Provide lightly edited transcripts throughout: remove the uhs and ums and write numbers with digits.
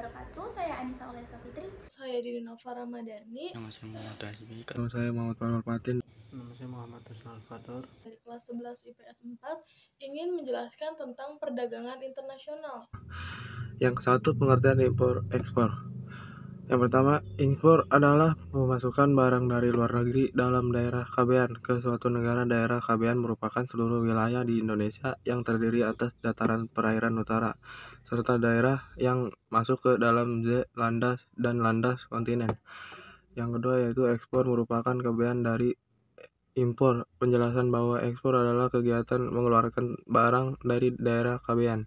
wabarakatuh. Saya Anissa Olesa Fitri. Saya Dini Nova Ramadhani. Nama saya Muhammad Hasbi. Nama saya Muhammad Panwar Patin. Nama saya Muhammad Husnul Fador. Dari kelas 11 IPS 4 ingin menjelaskan tentang perdagangan internasional. Yang satu, pengertian impor ekspor. Yang pertama, impor adalah memasukkan barang dari luar negeri dalam daerah KBN ke suatu negara. Daerah KBN merupakan seluruh wilayah di Indonesia yang terdiri atas dataran perairan utara, serta daerah yang masuk ke dalam landas dan landas kontinen. Yang kedua yaitu ekspor merupakan KBN dari impor. Penjelasan bahwa ekspor adalah kegiatan mengeluarkan barang dari daerah KBN.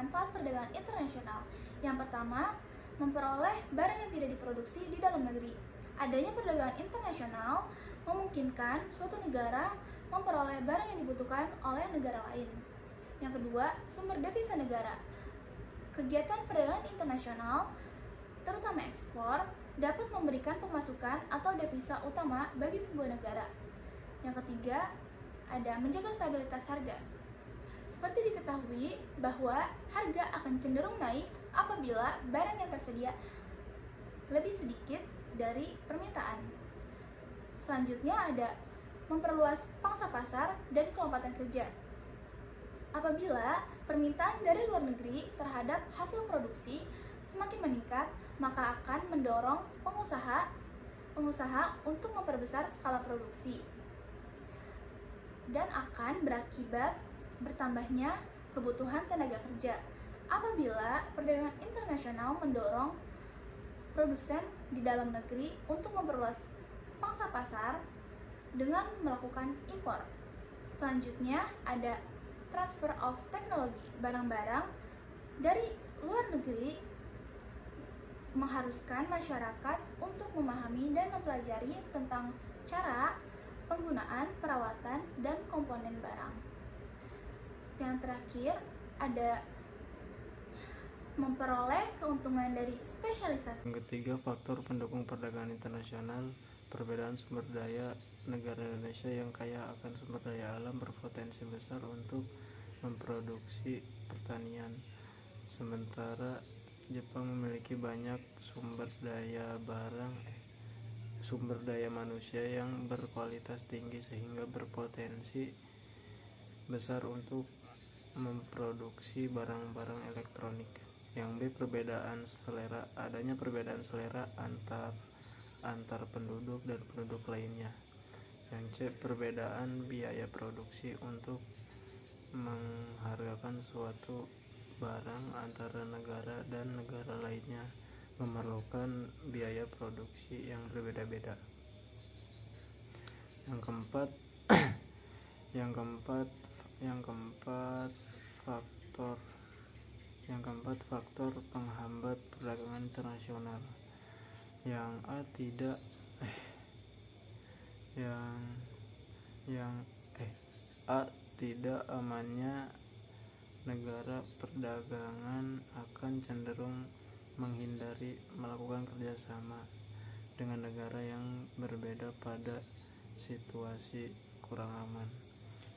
Manfaat perdagangan internasional. Yang pertama, memperoleh barang yang tidak diproduksi di dalam negeri. Adanya perdagangan internasional memungkinkan suatu negara memperoleh barang yang dibutuhkan oleh negara lain. Yang kedua, sumber devisa negara. Kegiatan perdagangan internasional, terutama ekspor, dapat memberikan pemasukan atau devisa utama bagi sebuah negara. Yang ketiga, ada menjaga stabilitas harga. Seperti diketahui bahwa harga akan cenderung naik apabila barang yang tersedia lebih sedikit dari permintaan. Selanjutnya ada memperluas pangsa pasar dan kelompatan kerja. Apabila permintaan dari luar negeri terhadap hasil produksi semakin meningkat, maka akan mendorong pengusaha untuk memperbesar skala produksi dan akan berakibat bertambahnya kebutuhan tenaga kerja. Apabila perdagangan internasional mendorong produsen di dalam negeri untuk memperluas pangsa pasar dengan melakukan impor. Selanjutnya ada transfer of teknologi. Barang-barang dari luar negeri mengharuskan masyarakat untuk memahami dan mempelajari tentang cara penggunaan, perawatan, dan komponen barang. Yang terakhir ada memperoleh keuntungan dari spesialisasi. Yang ketiga, faktor pendukung perdagangan internasional. Perbedaan sumber daya. Negara Indonesia yang kaya akan sumber daya alam berpotensi besar untuk memproduksi pertanian, sementara Jepang memiliki banyak sumber daya manusia yang berkualitas tinggi sehingga berpotensi besar untuk memproduksi barang-barang elektronik. Yang B, perbedaan selera. Adanya perbedaan selera antar penduduk dan penduduk lainnya. Yang C, perbedaan biaya produksi. Untuk menghargakan suatu barang antara negara dan negara lainnya memerlukan biaya produksi yang berbeda-beda. Yang keempat faktor penghambat perdagangan internasional. Yang A, tidak amannya negara perdagangan akan cenderung menghindari melakukan kerjasama dengan negara yang berbeda pada situasi kurang aman.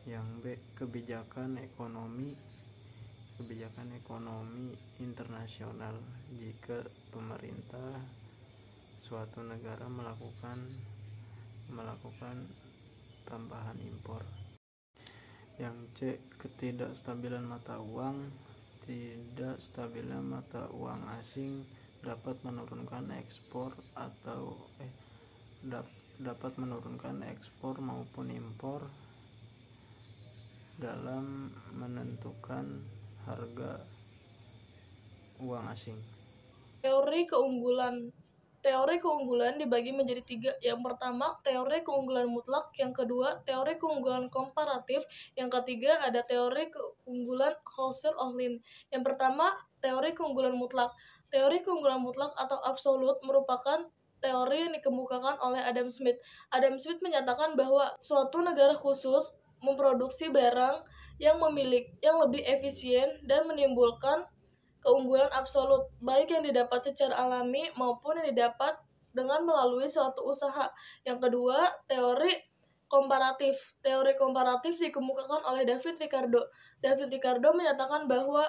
Yang B, kebijakan ekonomi internasional. Jika pemerintah suatu negara melakukan tambahan impor. Yang C, ketidakstabilan mata uang. Tidak stabilnya mata uang asing dapat menurunkan ekspor maupun impor dalam menentukan harga uang asing. Teori keunggulan dibagi menjadi 3. Yang pertama, teori keunggulan mutlak. Yang kedua, teori keunggulan komparatif. Yang ketiga, ada teori keunggulan Husserl-Ohlin. Yang pertama, teori keunggulan mutlak. Teori keunggulan mutlak atau absolut merupakan teori yang dikemukakan oleh Adam Smith. Adam Smith menyatakan bahwa suatu negara khusus memproduksi barang yang lebih efisien dan menimbulkan keunggulan absolut, baik yang didapat secara alami maupun yang didapat dengan melalui suatu usaha. Yang kedua, teori komparatif. Teori komparatif dikemukakan oleh David Ricardo. David Ricardo menyatakan bahwa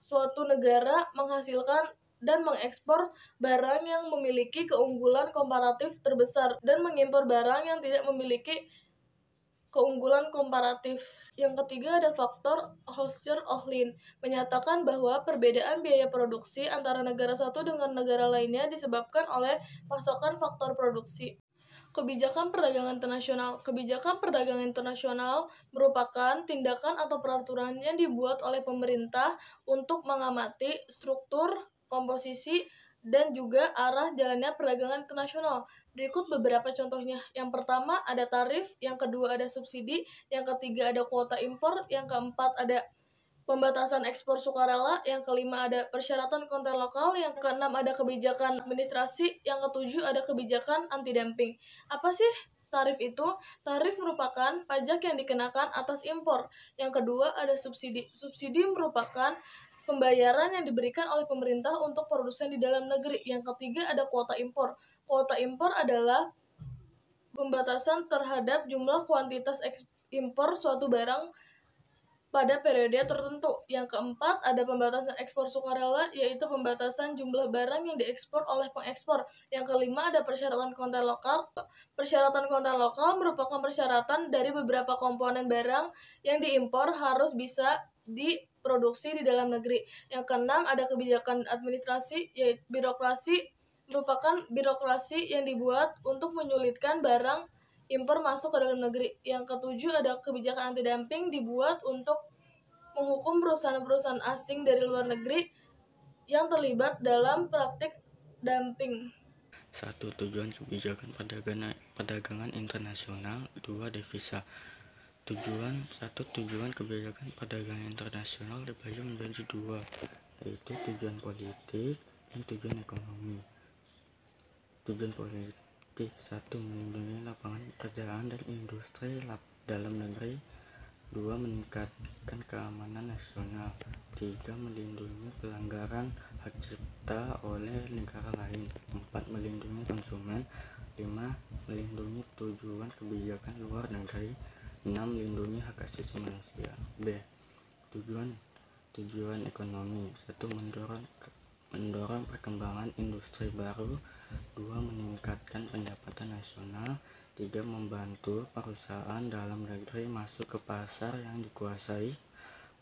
suatu negara menghasilkan dan mengekspor barang yang memiliki keunggulan komparatif terbesar dan mengimpor barang yang tidak memiliki keunggulan komparatif. Yang ketiga ada faktor Hauser-Ohlin, menyatakan bahwa perbedaan biaya produksi antara negara satu dengan negara lainnya disebabkan oleh pasokan faktor produksi. Kebijakan perdagangan internasional. Kebijakan perdagangan internasional merupakan tindakan atau peraturan yang dibuat oleh pemerintah untuk mengamati struktur, komposisi, dan juga arah jalannya perdagangan internasional. Berikut beberapa contohnya. Yang pertama ada tarif, yang kedua ada subsidi, yang ketiga ada kuota impor, yang keempat ada pembatasan ekspor sukarela, yang kelima ada persyaratan konten lokal, yang keenam ada kebijakan administrasi, yang ketujuh ada kebijakan anti-dumping. Apa sih tarif itu? Tarif merupakan pajak yang dikenakan atas impor. Yang kedua ada subsidi. Subsidi merupakan pembayaran yang diberikan oleh pemerintah untuk produsen di dalam negeri. Yang ketiga ada kuota impor. Kuota impor adalah pembatasan terhadap jumlah kuantitas impor suatu barang pada periode tertentu. Yang keempat ada pembatasan ekspor sukarela, yaitu pembatasan jumlah barang yang diekspor oleh pengekspor. Yang kelima ada persyaratan konten lokal. Persyaratan konten lokal merupakan persyaratan dari beberapa komponen barang yang diimpor harus bisa diproduksi di dalam negeri. Yang keenam ada kebijakan administrasi, yaitu birokrasi, merupakan birokrasi yang dibuat untuk menyulitkan barang impor masuk ke dalam negeri. Yang ketujuh ada kebijakan anti-dumping, dibuat untuk menghukum perusahaan-perusahaan asing dari luar negeri yang terlibat dalam praktik dumping. 1. Tujuan kebijakan perdagangan internasional. 2. Devisa. Tujuan kebijakan perdagangan internasional dibagi menjadi dua, yaitu tujuan politik dan tujuan ekonomi. Tujuan politik. 1. Melindungi lapangan pekerjaan dan industri dalam negeri. 2. Meningkatkan keamanan nasional. 3. Melindungi pelanggaran hak cipta oleh negara lain. 4. Melindungi konsumen. 5. Melindungi tujuan kebijakan luar negeri. 6. Melindungi hak asasi manusia. B. Tujuan ekonomi. 1. Mendorong perkembangan industri baru. 2. Meningkatkan pendapatan nasional. 3. Membantu perusahaan dalam negeri masuk ke pasar yang dikuasai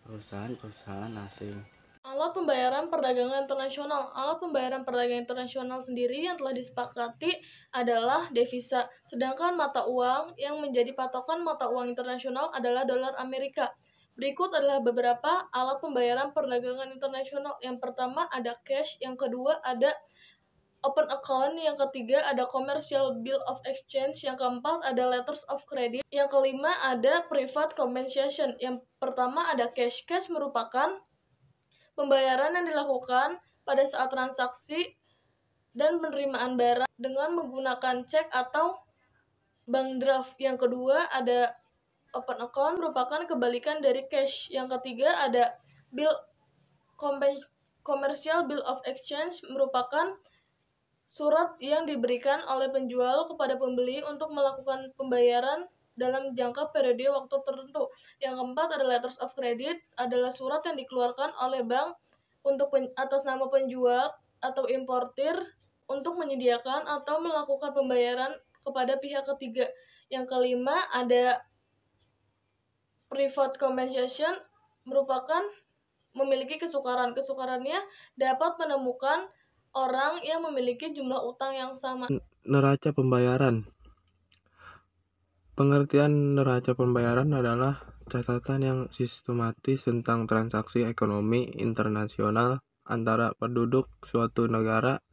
perusahaan asing. Alat pembayaran perdagangan internasional. Alat pembayaran perdagangan internasional sendiri yang telah disepakati adalah devisa, sedangkan mata uang yang menjadi patokan mata uang internasional adalah dolar Amerika. Berikut adalah beberapa alat pembayaran perdagangan internasional. Yang pertama ada cash, yang kedua ada open account, yang ketiga ada commercial bill of exchange, yang keempat ada letters of credit, yang kelima ada private compensation. Yang pertama ada cash. Cash merupakan pembayaran yang dilakukan pada saat transaksi dan penerimaan barang dengan menggunakan cek atau bank draft. Yang kedua ada open account, merupakan kebalikan dari cash. Yang ketiga ada commercial bill of exchange, merupakan surat yang diberikan oleh penjual kepada pembeli untuk melakukan pembayaran dalam jangka periode waktu tertentu. Yang keempat ada letters of credit, adalah surat yang dikeluarkan oleh bank untuk atas nama penjual atau importir untuk menyediakan atau melakukan pembayaran kepada pihak ketiga. Yang kelima ada private compensation, merupakan memiliki kesukaran. Kesukarannya dapat menemukan orang yang memiliki jumlah utang yang sama. Neraca pembayaran. Pengertian neraca pembayaran adalah catatan yang sistematis tentang transaksi ekonomi internasional antara penduduk suatu negara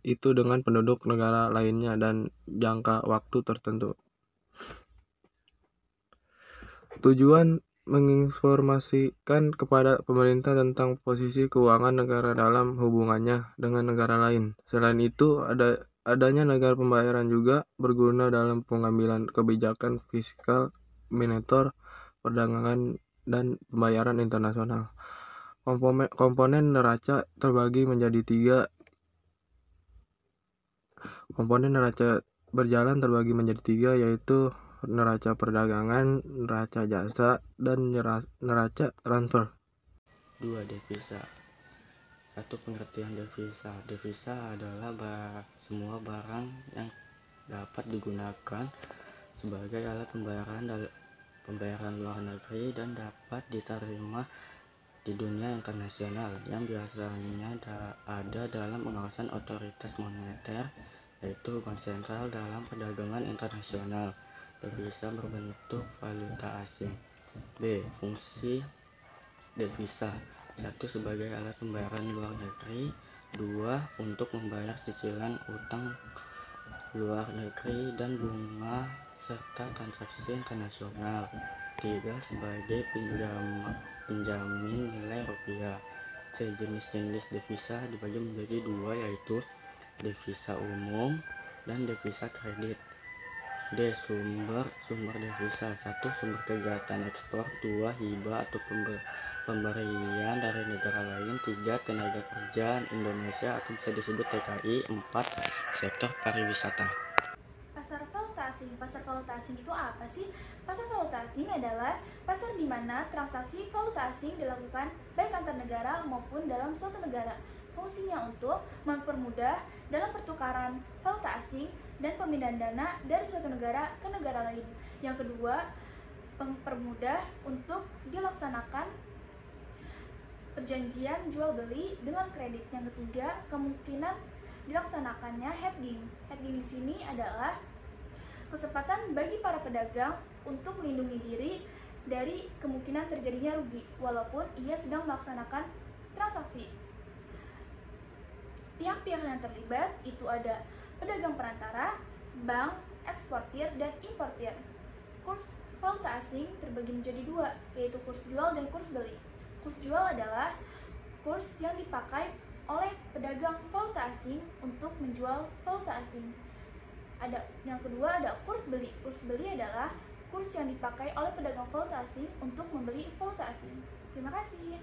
itu dengan penduduk negara lainnya dan jangka waktu tertentu. Tujuan menginformasikan kepada pemerintah tentang posisi keuangan negara dalam hubungannya dengan negara lain. Selain itu, adanya negara pembayaran juga berguna dalam pengambilan kebijakan fiskal, moneter, perdagangan, dan pembayaran internasional. Komponen neraca terbagi menjadi tiga. Komponen neraca berjalan terbagi menjadi tiga, yaitu neraca perdagangan, neraca jasa, dan neraca transfer. 2. Devisa. 1. Pengertian devisa. Devisa adalah semua barang yang dapat digunakan sebagai alat pembayaran luar negeri dan dapat diterima di dunia internasional, yang biasanya ada dalam pengawasan otoritas moneter, yaitu Bank Sentral dalam perdagangan internasional. Devisa berbentuk valuta asing. B. Fungsi devisa. 1. Sebagai alat pembayaran luar negeri. 2. Untuk membayar cicilan utang luar negeri dan bunga serta transaksi internasional. 3. Sebagai penjamin nilai rupiah. C. Jenis-jenis devisa dibagi menjadi 2, yaitu devisa umum dan devisa kredit. D. Sumber devisa. 1. Sumber kegiatan ekspor. 2. Hibah atau pemberian dari negara lain. 3. Tenaga kerja Indonesia atau bisa disebut TKI. 4. Sektor pariwisata. Pasar valuta asing. Pasar valuta asing itu apa sih? Pasar valuta asing adalah pasar di mana transaksi valuta asing dilakukan baik antar negara maupun dalam suatu negara. Fungsinya untuk mempermudah dalam pertukaran valuta asing dan pemindahan dana dari suatu negara ke negara lain. Yang kedua, mempermudah untuk dilaksanakan perjanjian jual beli dengan kredit. Yang ketiga, kemungkinan dilaksanakannya hedging. Hedging di sini adalah kesempatan bagi para pedagang untuk melindungi diri dari kemungkinan terjadinya rugi walaupun ia sedang melaksanakan transaksi. Pihak-pihak yang terlibat itu ada pedagang perantara, bank, eksportir, dan importir. Kurs valuta asing terbagi menjadi 2, yaitu kurs jual dan kurs beli. Kurs jual adalah kurs yang dipakai oleh pedagang valuta asing untuk menjual valuta asing. Yang kedua ada kurs beli. Kurs beli adalah kurs yang dipakai oleh pedagang valuta asing untuk membeli valuta asing. Terima kasih.